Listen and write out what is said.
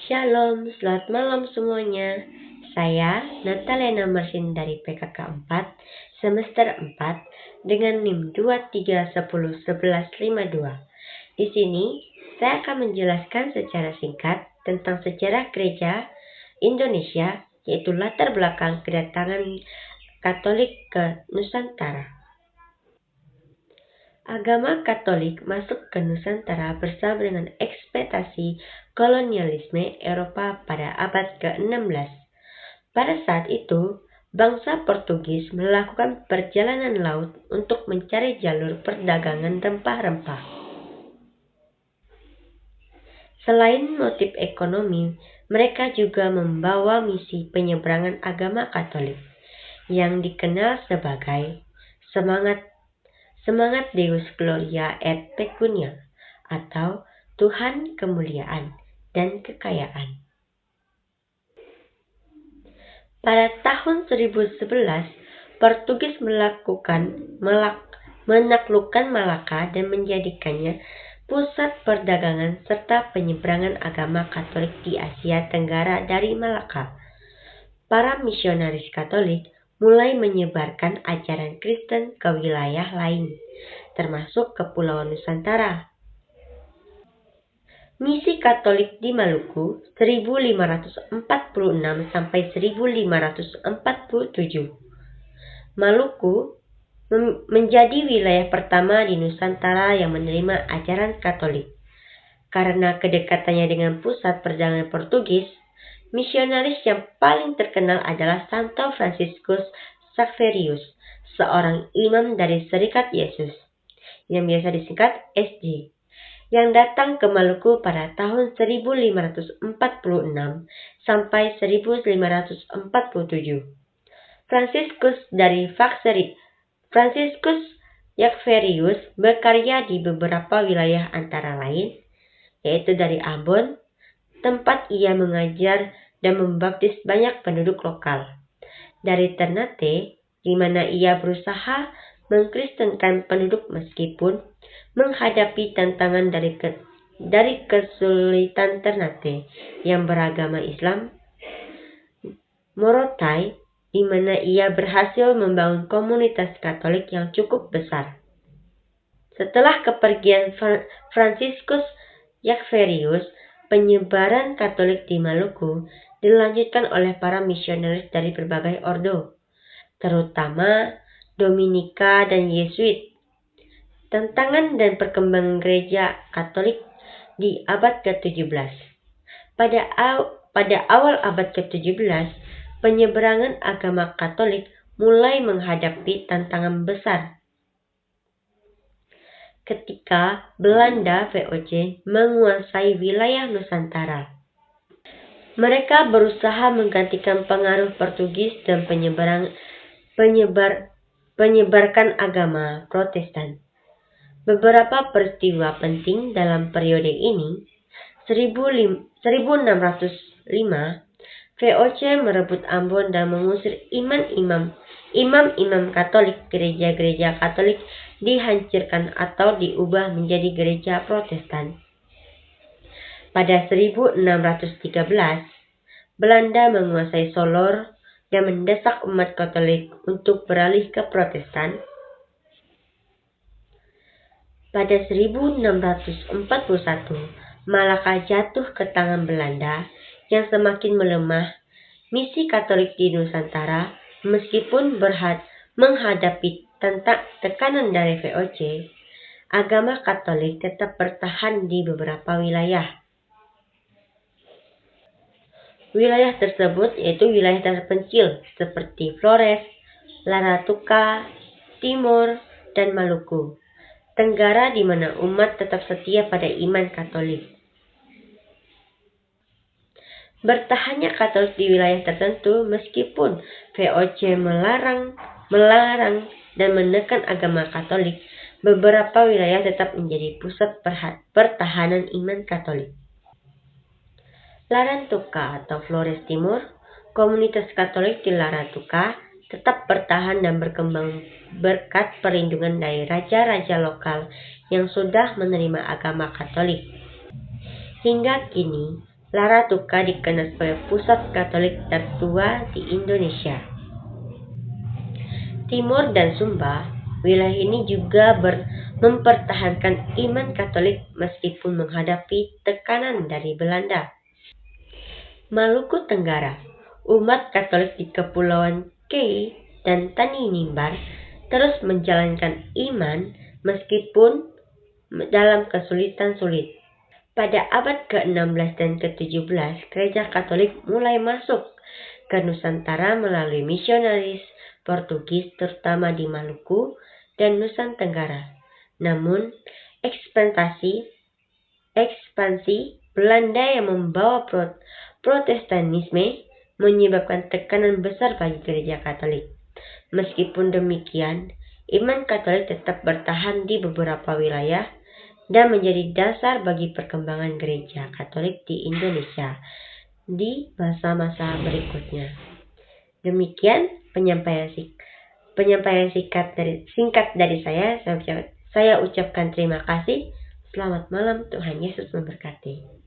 Shalom, selamat malam semuanya. Saya Natalena Marsin dari PKK 4, semester 4, dengan NIM 23101152. Di sini, saya akan menjelaskan secara singkat tentang sejarah gereja Indonesia, yaitu latar belakang kedatangan Katolik ke Nusantara. Agama Katolik masuk ke Nusantara bersama dengan ekspektasi kolonialisme Eropa pada abad ke-16. Pada saat itu, bangsa Portugis melakukan perjalanan laut untuk mencari jalur perdagangan rempah-rempah. Selain motif ekonomi, mereka juga membawa misi penyeberangan agama Katolik yang dikenal sebagai Semangat Deus Gloria et Pecunia, atau Tuhan kemuliaan dan kekayaan. Pada tahun 1011, Portugis menaklukkan Malaka dan menjadikannya pusat perdagangan serta penyeberangan agama Katolik di Asia Tenggara dari Malaka. Para misionaris Katolik mulai menyebarkan ajaran Kristen ke wilayah lain, termasuk Kepulauan Nusantara. Misi Katolik di Maluku 1546 sampai 1547. Maluku menjadi wilayah pertama di Nusantara yang menerima ajaran Katolik. Karena kedekatannya dengan pusat perdagangan Portugis, misionaris yang paling terkenal adalah Santo Franciscus Xaverius, seorang imam dari Serikat Yesus, yang biasa disingkat SJ, yang datang ke Maluku pada tahun 1546 sampai 1547. Franciscus Xaverius berkarya di beberapa wilayah antara lain, yaitu dari Ambon, tempat ia mengajar dan membaptis banyak penduduk lokal, dari Ternate, di mana ia berusaha mengkristenkan penduduk meskipun menghadapi tantangan dari kesulitan Ternate yang beragama Islam, Morotai, di mana ia berhasil membangun komunitas Katolik yang cukup besar. Setelah kepergian Franciscus Xaverius, penyebaran Katolik di Maluku dilanjutkan oleh para misionaris dari berbagai ordo, terutama Dominika dan Yesuit. Tantangan dan perkembangan gereja Katolik di abad ke-17. Pada awal abad ke-17, penyeberangan agama Katolik mulai menghadapi tantangan besar ketika Belanda VOC menguasai wilayah Nusantara. Mereka berusaha menggantikan pengaruh Portugis dan menyebarkan agama Protestan. Beberapa peristiwa penting dalam periode ini: 1605, VOC merebut Ambon dan mengusir imam-imam Katolik. Gereja-gereja Katolik dihancurkan atau diubah menjadi gereja Protestan. Pada 1613, Belanda menguasai Solor dan mendesak umat Katolik untuk beralih ke Protestan. Pada 1641, Malaka jatuh ke tangan Belanda yang semakin melemah. Misi Katolik di Nusantara, meskipun menghadapi tekanan dari VOC, agama Katolik tetap bertahan di beberapa wilayah. Wilayah tersebut yaitu wilayah terpencil seperti Flores, Laratuka, Timor, dan Maluku Tenggara, di mana umat tetap setia pada iman Katolik. Bertahannya Katolik di wilayah tertentu meskipun VOC melarang dan menekan agama Katolik, beberapa wilayah tetap menjadi pusat pertahanan iman Katolik. Laratuka atau Flores Timur, komunitas Katolik di Laratuka tetap bertahan dan berkembang berkat perlindungan dari raja-raja lokal yang sudah menerima agama Katolik. Hingga kini, Laratuka dikenal sebagai pusat Katolik tertua di Indonesia. Timur dan Sumba, wilayah ini juga mempertahankan iman Katolik meskipun menghadapi tekanan dari Belanda. Maluku Tenggara, umat Katolik di Kepulauan Kei dan Tanimbar terus menjalankan iman meskipun dalam kesulitan sulit. Pada abad ke-16 dan ke-17, Gereja Katolik mulai masuk ke Nusantara melalui misionaris Portugis terutama di Maluku dan Nusa Tenggara. Namun, ekspansi Belanda yang membawa Protestanisme menyebabkan tekanan besar bagi Gereja Katolik. Meskipun demikian, iman Katolik tetap bertahan di beberapa wilayah dan menjadi dasar bagi perkembangan Gereja Katolik di Indonesia di masa-masa berikutnya. Demikian penyampaian singkat dari saya. Saya ucapkan terima kasih. Selamat malam, Tuhan Yesus memberkati.